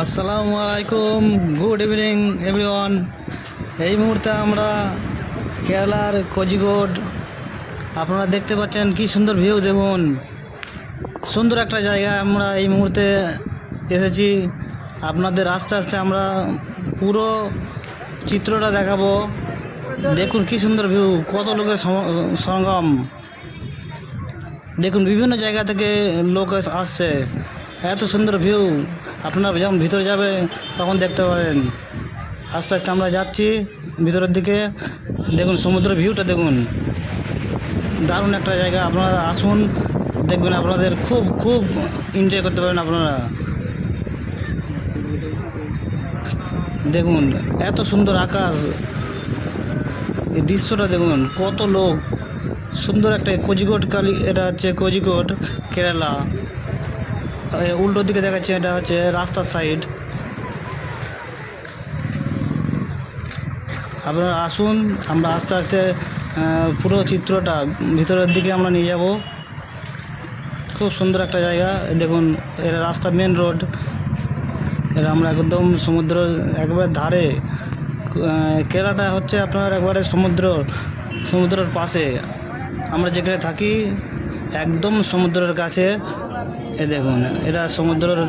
আসসালামু আলাইকুম, good evening everyone. এই মুহূর্তে আমরা কেরালার কোজিকোড, আপনারা দেখতে পাচ্ছেন কি সুন্দর ভিউ। দেখুন, সুন্দর একটা জায়গা আমরা এই মুহূর্তে এসেছি। আপনাদের আস্তে আস্তে আমরা পুরো চিত্রটা দেখাবো। দেখুন কি সুন্দর ভিউ, কত লোকের সমাগম। দেখুন বিভিন্ন জায়গা থেকে লোক আসছে, এত সুন্দর ভিউ। আপনারা যখন ভিতরে যাবে তখন দেখতে পারেন। আস্তে আস্তে আমরা যাচ্ছি ভিতরের দিকে। দেখুন সমুদ্রের ভিউটা দেখুন, দারুণ একটা জায়গা। আপনারা আসুন, দেখবেন আপনাদের খুব খুব এনজয় করতে পারেন আপনারা। দেখুন এত সুন্দর আকাশ, এই দৃশ্যটা দেখুন, কত লোক। সুন্দর একটা কোজিকোড এটা হচ্ছে কোজিকোড কেরালা। উল্টো দিকে দেখাচ্ছে, এটা হচ্ছে রাস্তার সাইড। আপনারা আসুন, আমরা আস্তে আস্তে পুরো চিত্রটা ভিতরের দিকে আমরা নিয়ে যাব। খুব সুন্দর একটা জায়গা। দেখুন এর রাস্তা, মেন রোড। এর আমরা একদম সমুদ্র একবারে ধারে। কেরালাটা হচ্ছে আপনার একবারে সমুদ্রের পাশে। আমরা যেখানে থাকি একদম সমুদ্রের কাছে। এ দেখুন, এটা সমুদ্রের।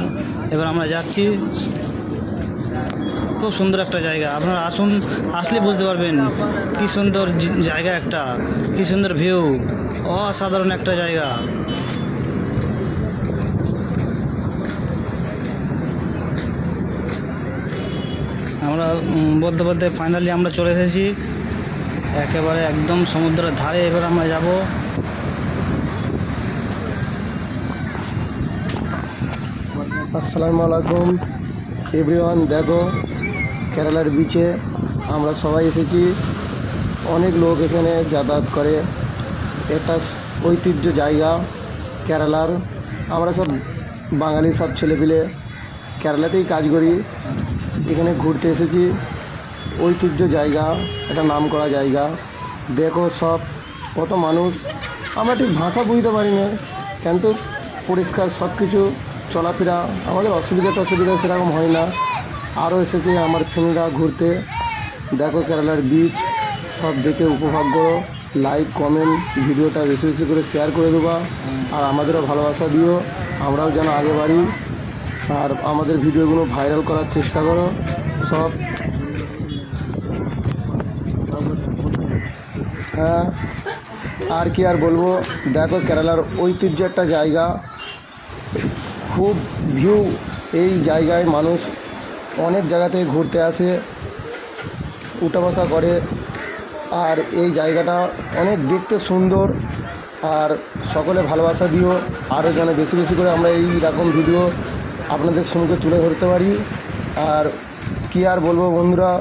এবার আমরা যাচ্ছি। খুব সুন্দর একটা জায়গা। আপনারা আসুন, আসলে বুঝতে পারবেন কি সুন্দর জায়গা একটা, কি সুন্দর ভিউ। অসাধারণ একটা জায়গা। আমরা বলতে বলতে ফাইনালি আমরা চলে এসেছি একেবারে একদম সমুদ্রের ধারে। এবার আমরা যাব। আসসালামু আলাইকুম এভরিওয়ান। দেখো কেরালার বিচে আমরা সবাই এসেছি। অনেক লোক এখানে যাতায়াত করে। একটা ঐতিহ্য জায়গা কেরালার। আমরা সব বাঙালি সব ছেলেপিলে কেরালাতেই কাজ করি। এখানে ঘুরতে এসেছি। ঐতিহ্য জায়গা, একটা নাম করা জায়গা। দেখো সব কত মানুষ। আমরা ঠিক ভাষা বুঝতে পারি না, কিন্তু পরিষ্কার সব কিছু চলাফেরা, আমাদের অসুবিধা সেরকম হয় না। আরও এসেছে আমার ফ্রেন্ডরা ঘুরতে। দেখো কেরালার বিচ, সব দেখে উপভোগ করো। লাইক কমেন্ট ভিডিওটা বেশি বেশি করে শেয়ার করে দেবা। আর আমাদেরও ভালোবাসা দিও, আমরাও যেন আগে বাড়ি। আর আমাদের ভিডিওগুলো ভাইরাল করার চেষ্টা করো সব। হ্যাঁ, আর কি আর বলবো। দেখো কেরালার ঐতিহ্য একটা জায়গা, খুব ভিউ। এই জায়গায় মানুষ অনেক জায়গা থেকে ঘুরতে আসে, উঠা বসা করে। আর এই জায়গাটা অনেক দেখতে সুন্দর। আর সকলে ভালোবাসা দিও, আরও যেন বেশি বেশি করে আমরা এই রকম ভিডিও আপনাদের সঙ্গে তুলে ধরতে পারি। আর কি আর বলবো বন্ধুরা,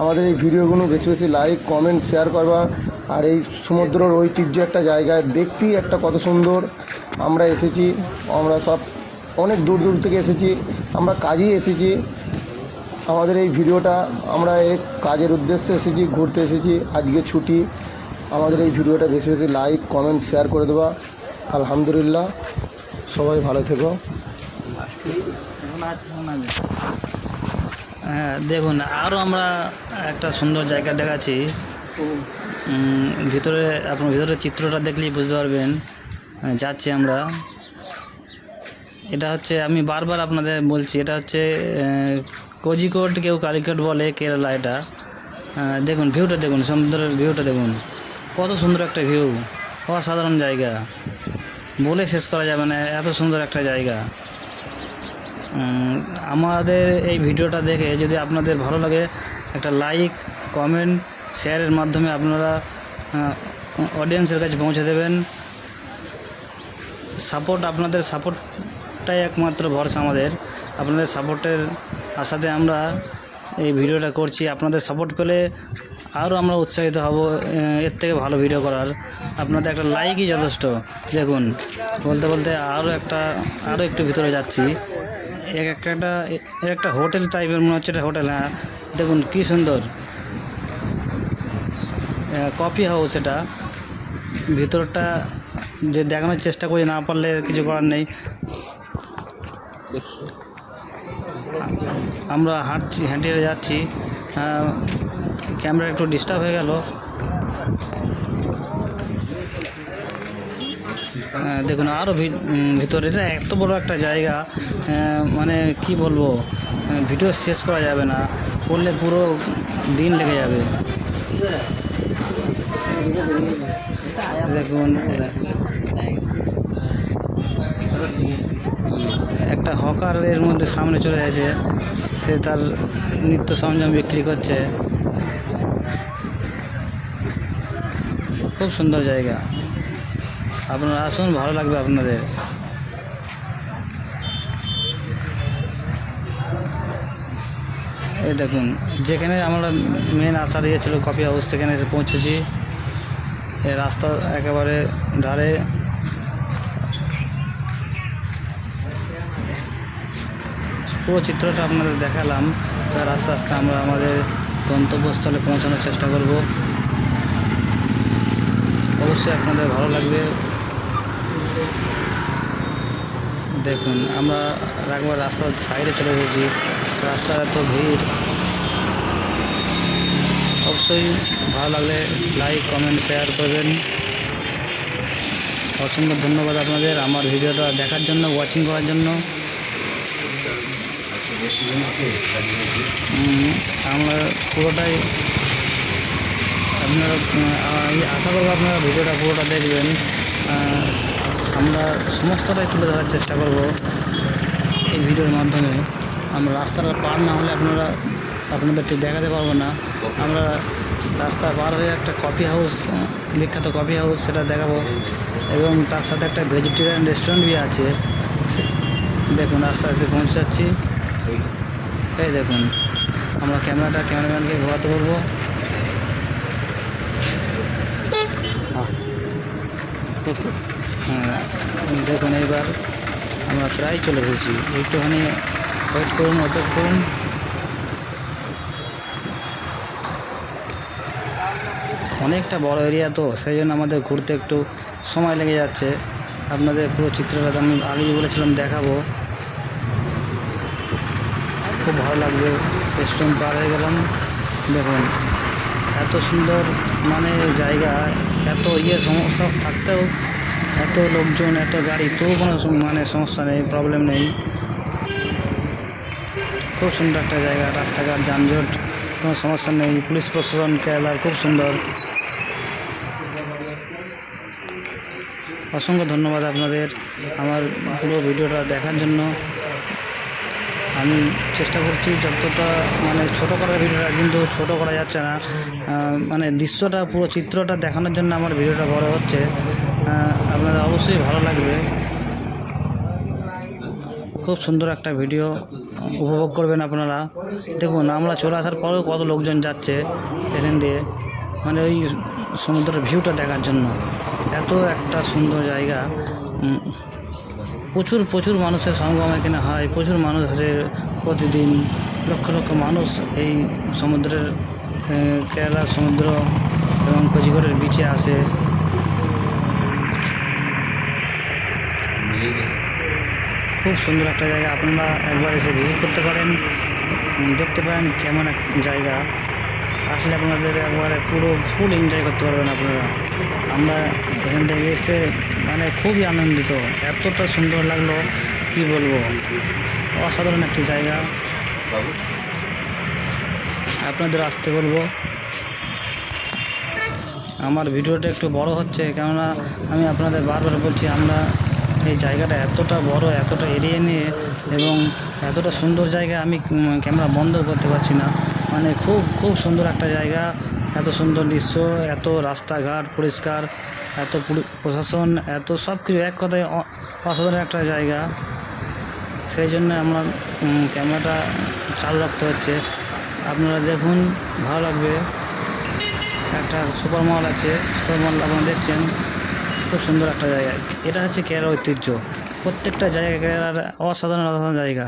আমাদের এই ভিডিওগুলো বেশি বেশি লাইক কমেন্ট শেয়ার করবা। আর এই সমুদ্রের ঐতিহ্য একটা জায়গায় দেখতেই একটা কত সুন্দর। আমরা এসেছি, আমরা সব অনেক দূর দূর থেকে এসেছি, আমরা কাজেই এসেছি। আমাদের এই ভিডিওটা আমরা এক কাজের উদ্দেশ্যে এসেছি, ঘুরতে এসেছি, আজকে ছুটি। আমাদের এই ভিডিওটা বেশি বেশি লাইক কমেন্ট শেয়ার করে দেবা। আলহামদুলিল্লাহ, সবাই ভালো থেকো। হ্যাঁ দেখুন, আরও আমরা একটা সুন্দর জায়গা দেখাচ্ছি। ভিতরে আপনার ভিতরের চিত্রটা দেখলেই বুঝতে পারবেন। যাচ্ছি আমরা। এটা হচ্ছে, আমি বারবার আপনাদের বলছি, এটা হচ্ছে কোজিকোড, কেউ কালিকট বলে, কেরালা এটা। দেখুন ভিউটা দেখুন, সমুদ্রের ভিউটা দেখুন, কত সুন্দর একটা ভিউ। অসাধারণ জায়গা, বলে শেষ করা যাবে না, এত সুন্দর একটা জায়গা। আমাদের এই ভিডিওটা দেখে যদি আপনাদের ভালো লাগে, একটা লাইক কমেন্ট শেয়ারের মাধ্যমে আপনারা অডিয়েন্সের কাছে পৌঁছে দেবেন। আপনাদের সাপোর্টটাই একমাত্র ভরসা আমাদের। আপনাদের সাপোর্টের আশাতে আমরা এই ভিডিওটা করছি। আপনাদের সাপোর্ট পেলে আরও আমরা উৎসাহিত হব এর থেকে ভালো ভিডিও করার। আপনাদের একটা লাইকই যথেষ্ট। দেখুন, বলতে বলতে আরও একটু ভিতরে যাচ্ছি। একটা হোটেল টাইপের মনে হচ্ছে, এটা হোটেল। হ্যাঁ দেখুন কি সুন্দর, কফি হাউস এটা। ভিতরটা যে দেখানোর চেষ্টা করি, না পারলে কিছু করার নেই। আমরা হেঁটে যাচ্ছি, ক্যামেরা একটু ডিস্টার্ব হয়ে গেল। দেখুন আরও ভিতরে, এটা এত বড় একটা জায়গা, মানে কি বলবো, ভিডিও শেষ করা যাবে না, করলে পুরো দিন লেগে যাবে। দেখুন একটা হকার এর মধ্যে সামনে চলে যাচ্ছে, সে তার নিত্য সরঞ্জাম বিক্রি করছে। খুব সুন্দর জায়গা, আপনারা আসুন, ভালো লাগবে আপনাদের। এই দেখুন, যেখানে আমরা মেন আশা দিয়েছিল কফি হাউস, সেখানে এসে পৌঁছেছি। এই রাস্তা একেবারে ধারে পুরো চিত্রটা আপনাদের দেখালাম। তার আস্তে আস্তে আমরা আমাদের গন্তব্যস্থলে পৌঁছানোর চেষ্টা করব। অবশ্যই আপনাদের ভালো লাগবে। দেখুন আমরা একবার রাস্তার সাইডে চলে এসেছি, রাস্তার এত ভিড়। অবশ্যই ভালো লাগলে লাইক, কমেন্ট, শেয়ার করবেন। অসংখ্য ধন্যবাদ আপনাদের আমার ভিডিওটা দেখার জন্য, ওয়াচিং করার জন্য। আমরা পুরোটাই আপনারা আশা করবো আপনারা ভিডিওটা পুরোটা দেখবেন। আমরা সমস্তটাই তুলে ধরার চেষ্টা করব এই ভিডিওর মাধ্যমে। আমরা রাস্তাটা পার না হলে আপনাদেরকে দেখাতে পারবো না। আমরা রাস্তা পার হয়ে একটা কফি হাউস, বিখ্যাত কফি হাউস, সেটা দেখাবো, এবং তার সাথে একটা ভেজিটেরিয়ান রেস্টুরেন্ট भी আছে। দেখুন রাস্তা আস্তে পৌঁছে যাচ্ছি। এই দেখুন আমরা ক্যামেরাম্যানকে ঘোরাতে বলবো। হ্যাঁ দেখুন এবার আমরা প্রায় চলে এসেছি, একটুখানি ওয়েট করুন। অনেকটা বড় এরিয়া তো, সেই জন্য আমাদের ঘুরতে একটু সময় লেগে যাচ্ছে। আপনাদের পুরো চিত্রটা আমি আগেই বলেছিলাম দেখাবো, খুব ভালো লাগবে। রেস্টুরেন্ট পার হয়ে গেলাম। দেখুন এত সুন্দর মানে জায়গা, এত সমস্যা থাকতেও, এত লোকজন, এত গাড়ি, তবু কোনো মানে সমস্যা নেই, প্রবলেম নেই। খুব সুন্দর একটা জায়গা, রাস্তাঘাট, যানজট কোনো সমস্যা নেই। পুলিশ প্রশাসন কেরালার খুব সুন্দর। অসংখ্য ধন্যবাদ আপনাদের আমার পুরো ভিডিওটা দেখার জন্য। আমি চেষ্টা করছি যতটা মানে ছোটো করার ভিডিওটা, কিন্তু ছোটো করা যাচ্ছে না। মানে দৃশ্যটা, পুরো চিত্রটা দেখানোর জন্য আমার ভিডিওটা বড় হচ্ছে। আপনারা অবশ্যই ভালো লাগবে। খুব সুন্দর একটা ভিডিও উপভোগ করবেন আপনারা। দেখুন আমরা চলে আসার পরেও কত লোকজন যাচ্ছে এখান দিয়ে, মানে ওই সমুদ্রের ভিউটা দেখার জন্য। এত একটা সুন্দর জায়গা। প্রচুর মানুষের সমাগম এখানে হয়, প্রচুর মানুষ আছে প্রতিদিন। লক্ষ লক্ষ মানুষ এই সমুদ্রের, কেরালার সমুদ্র এবং কোজিকোড়ের বিচে আসে। খুব সুন্দর একটা জায়গা, আপনারা একবার এসে ভিজিট করতে পারেন, দেখতে পারেন কেমন এক জায়গা। আসলে আপনাদের একবারে পুরো ফুল এনজয় করতে পারবেন আপনারা। আমরা এখান থেকে এসে মানে খুবই আনন্দিত, এতটা সুন্দর লাগলো কি বলবো, অসাধারণ একটি জায়গা। আপনাদের আসতে বলবো। আমার ভিডিওটা একটু বড় হচ্ছে, কেননা আমি আপনাদের বারবার বলছি আমরা এই জায়গাটা এতটা বড়, এতটা এরিয়া নিয়ে, এবং এতটা সুন্দর জায়গা, আমি ক্যামেরা বন্ধ করতে পারছি না। মানে খুব সুন্দর একটা জায়গা, এত সুন্দর দৃশ্য, এত রাস্তাঘাট পরিষ্কার, এত প্রশাসন, এত সব কিছু, এক কথায় অসাধারণ একটা জায়গা। সেই জন্য আমার ক্যামেরাটা চালু রাখতে হচ্ছে। আপনারা দেখুন, ভালো লাগবে। একটা সুপার মল আছে, সুপার মল আপনারা দেখছেন, খুব সুন্দর একটা জায়গা। এটা হচ্ছে কেরালার ঐতিহ্য। প্রত্যেকটা জায়গা কেরালার অসাধারণ জায়গা।